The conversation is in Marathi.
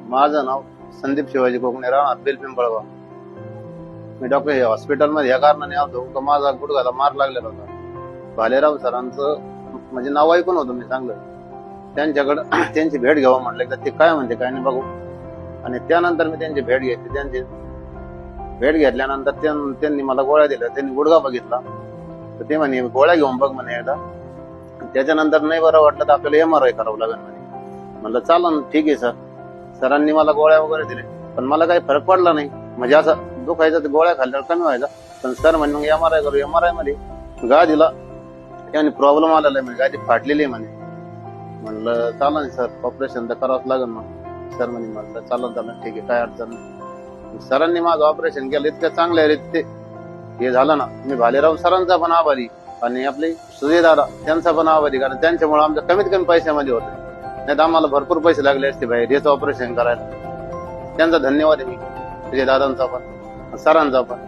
माझं नाव संदीप शिवाजी कोकणे, राहणार बेल पिंपळगाव. मी डॉक्टर हॉस्पिटलमध्ये या कारणाने आलो का माझा गुडघ्याला मार लागलेला होता. भालेराव सरांचं म्हणजे नाव ऐकून होतं मी चांगलं. त्यांच्याकडे त्यांची भेट घ्यावं म्हटलं का ते काय म्हणते काय नाही बघू. आणि त्यानंतर मी त्यांची भेट घेतली. त्यांची भेट घेतल्यानंतर त्यांनी मला गोळ्या दिल्या. त्यांनी गुडघा बघितला तर ते म्हणे गोळ्या घेऊन बघ म्हणे एकदा. त्याच्यानंतर नाही बरं वाटलं तर आपल्याला MRI करावं लागेल म्हणे. म्हणलं चालन ठीक आहे सर. सरांनी मला गोळ्या वगैरे दिल्या पण मला काही फरक पडला नाही. म्हणजे असं दुखायचं तर गोळ्या खाल्ल्यावर कमी व्हायचा. पण सर म्हणे मग MRI करू. MRI मध्ये गा दिला त्याने प्रॉब्लेम आलेला आहे म्हणजे गादी फाटलेली आहे म्हणे. म्हणलं चालन सर ऑपरेशन तर करावंच लागेल. मग सर म्हणे म्हणलं चालन ठीक आहे काय अडचण नाही. सरांनी माझं ऑपरेशन केलं इतकं चांगल्या रीते हे झालं ना. मी भालेराव सरांचा पण आभारी आणि आपले सुजय दादा त्यांचा पण आभारी. कारण त्यांच्यामुळे आमच्या कमीत कमी पैशामध्ये होतं. नाही तर आम्हाला भरपूर पैसे लागले असते बाहेर याचं ऑपरेशन करायला. त्यांचा धन्यवाद आहे मी सुजय दादांचा पण सरांचा पण.